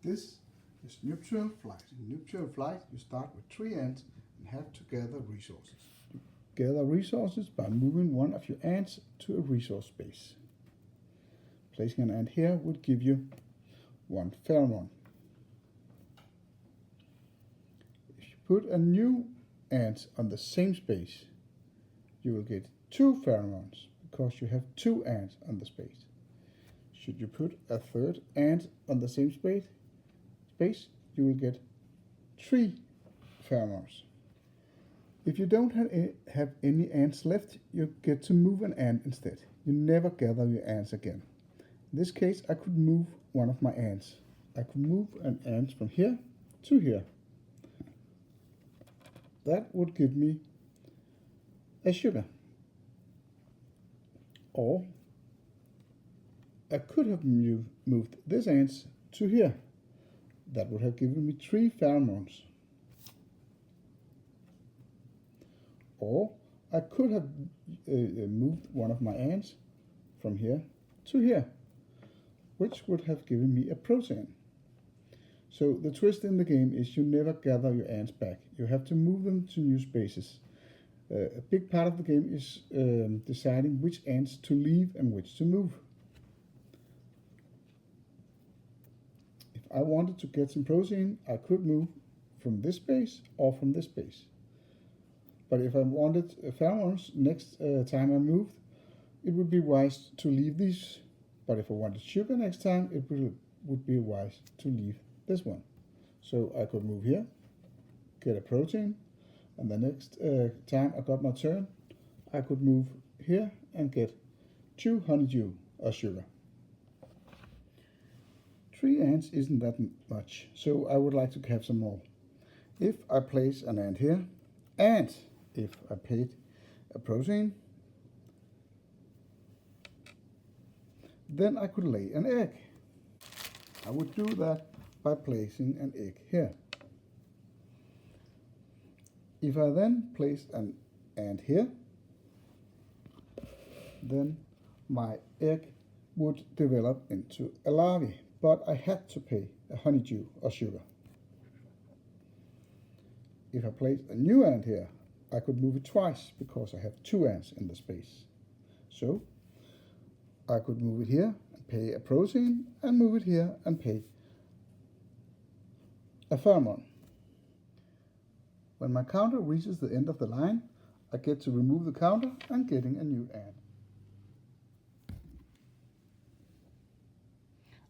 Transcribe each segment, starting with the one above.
This is nuptial flight. In nuptial flight, you start with 3 ants and have to gather resources. You gather resources by moving one of your ants to a resource space. Placing an ant here would give you 1 pheromone. If you put a new ant on the same space, you will get 2 pheromones because you have 2 ants on the space. Should you put a third ant on the same space, you will get 3 pheromones. If you don't have any ants left, you get to move an ant instead. You never gather your ants again. In this case, I could move one of my ants. I could move an ant from here to here. That would give me a sugar. Or I could have moved this ant to here. That would have given me 3 pheromones. Or I could have moved one of my ants from here to here, which would have given me a protein. So the twist in the game is you never gather your ants back. You have to move them to new spaces. A big part of the game is deciding which ants to leave and which to move. If I wanted to get some protein, I could move from this space or from this space. But if I wanted pheromones next time I moved, it would be wise to leave these. But if I wanted sugar next time, it would be wise to leave this one. So I could move here, get a protein, and the next time I got my turn, I could move here and get 2 honeydew or sugar. 3 ants isn't that much, so I would like to have some more. If I place an ant here, and if I paid a protein, then I could lay an egg. I would do that by placing an egg here. If I then place an ant here, then my egg would develop into a larvae, but I had to pay a honeydew or sugar. If I place a new ant here, I could move it twice because I have 2 ants in the space. So I could move it here and pay a protein, and move it here and pay a pheromone. When my counter reaches the end of the line, I get to remove the counter and getting a new ant.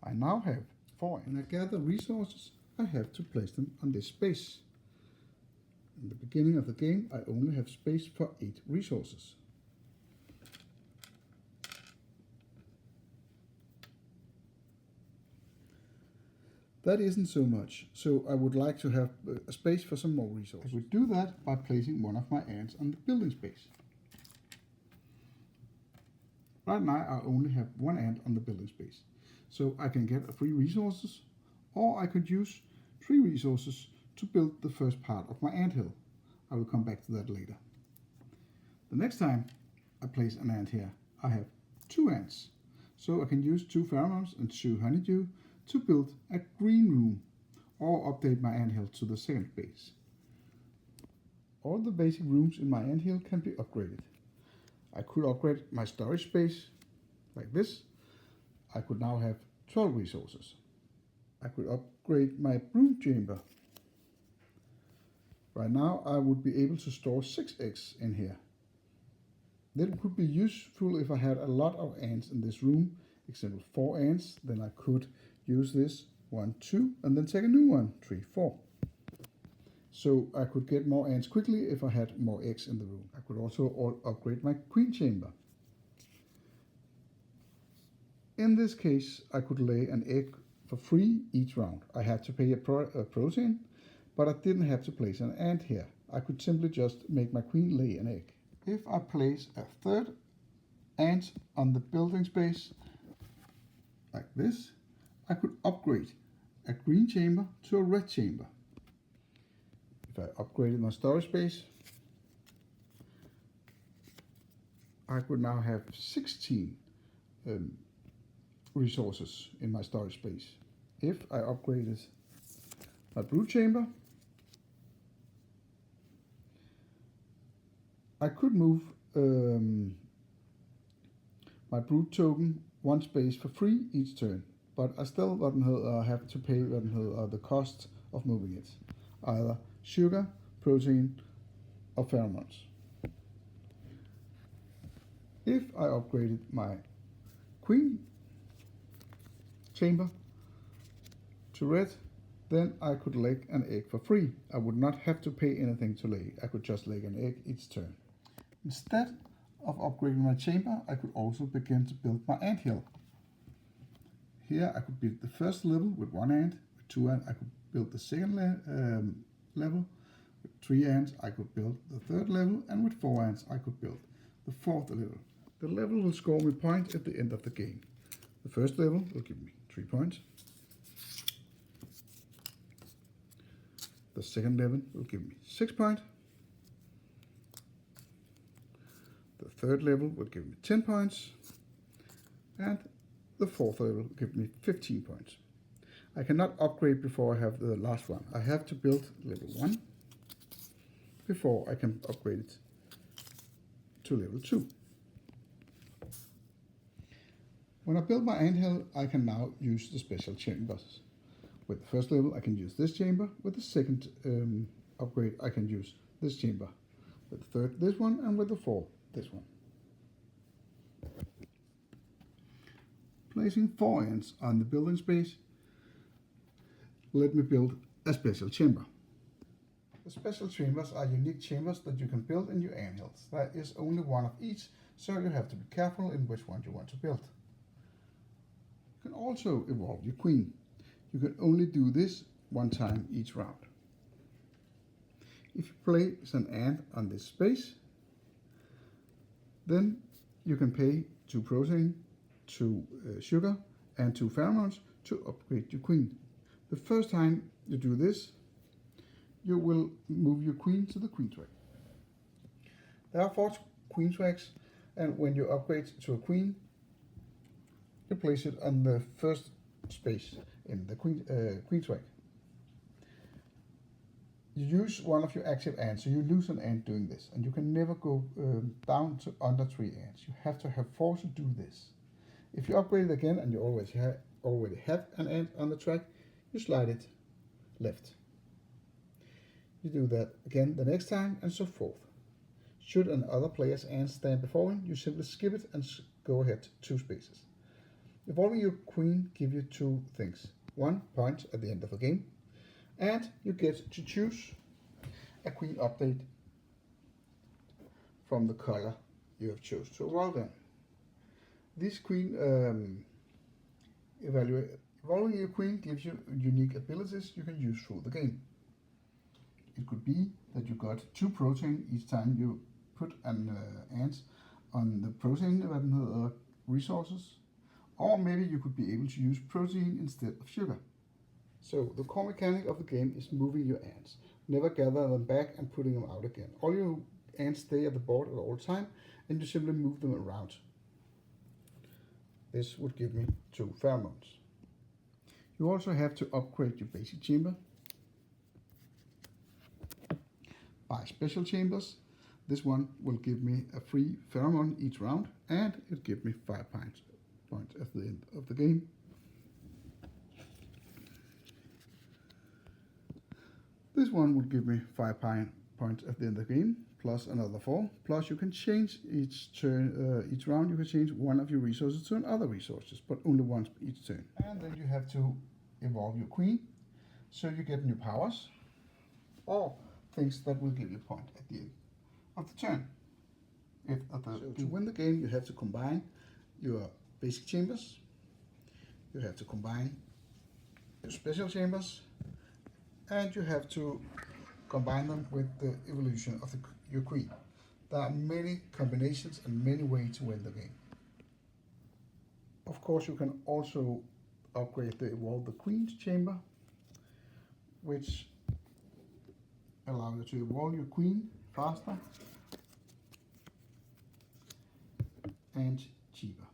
I now have 4 ants. When I gather resources, I have to place them on this space. In the beginning of the game, I only have space for 8 resources. That isn't so much, so I would like to have a space for some more resources. I would do that by placing one of my ants on the building space. Right now I only have 1 ant on the building space, so I can get 3 resources, or I could use 3 resources to build the first part of my anthill. I will come back to that later. The next time I place an ant here, I have 2 ants, so I can use 2 pheromones and 2 honeydew to build a green room or update my anthill to the second base. All the basic rooms in my anthill can be upgraded. I could upgrade my storage space like this. I could now have 12 resources. I could upgrade my brood chamber. Right now I would be able to store 6 eggs in here. That could be useful if I had a lot of ants in this room. Example 4 ants, then I could use this 1, 2, and then take a new one, 3, 4. So I could get more ants quickly if I had more eggs in the room. I could also upgrade my queen chamber. In this case, I could lay an egg for free each round. I had to pay a protein, but I didn't have to place an ant here. I could simply just make my queen lay an egg. If I place a third ant on the building space, like this, I could upgrade a green chamber to a red chamber. If I upgraded my storage space, I could now have 16 resources in my storage space. if I upgraded my brood chamber, I could move my brood token one space for free each turn, but I still have to pay the cost of moving it, either sugar, protein, or pheromones. If I upgraded my queen chamber to red, then I could lay an egg for free. I would not have to pay anything to lay. I could just lay an egg each turn. Instead of upgrading my chamber, I could also begin to build my anthill. Here I could build the first level with 1 ant. With 2 ants I could build the second level. With 3 ants I could build the third level, and with 4 ants I could build the fourth level. The level will score me points at the end of the game. The first level will give me 3 points. The second level will give me 6 points. The third level will give me 10 points. And the fourth level will give me 15 points. I cannot upgrade before I have the last one. I have to build level 1 before I can upgrade it to level 2. When I build my anthill, I can now use the special chambers. With the first level, I can use this chamber. With the second upgrade, I can use this chamber. With the third, this one, and with the fourth, this one. Placing 4 ants on the building space, let me build a special chamber. The special chambers are unique chambers that you can build in your anthills. There is only one of each, so you have to be careful in which one you want to build. You can also evolve your queen. You can only do this 1 time each round. If you place an ant on this space, then you can pay 2 protein, 2 sugar, and 2 pheromones to upgrade your queen. The first time you do this, you will move your queen to the queen track. There are 4 queen tracks, and when you upgrade to a queen, you place it on the first space in the queen track. You use one of your active ants, so you lose an ant doing this, and you can never go down to under 3 ants. You have to have 4 to do this. If you upgrade it again and you already have an ant on the track, you slide it left. You do that again the next time, and so forth. Should another player's ant stand before him, you simply skip it and go ahead 2 spaces. Evolving your queen gives you 2 things. 1 point at the end of the game, and you get to choose a queen update from the color you have chosen to evolve in. This queen evolving your queen gives you unique abilities you can use through the game. It could be that you got 2 protein each time you put an ant on the protein resources, or maybe you could be able to use protein instead of sugar. So the core mechanic of the game is moving your ants. Never gather them back and putting them out again. All your ants stay at the board at all time, and you simply move them around. This would give me 2 pheromones. You also have to upgrade your basic chamber by special chambers. This one will give me a free pheromone each round, and it gives me 5 points at the end of the game. This one will give me 5 points at the end of the game, plus another 4. Plus you can change each round, you can change one of your resources to another resources, but only once each turn. And then you have to evolve your queen, so you get new powers, or things that will give you a point at the end of the turn. To win the game, you have to combine your basic chambers, you have to combine your special chambers, and you have to combine them with the evolution of your queen. There are many combinations and many ways to win the game. Of course, you can also upgrade the evolve the queen's chamber, which allow you to evolve your queen faster and cheaper.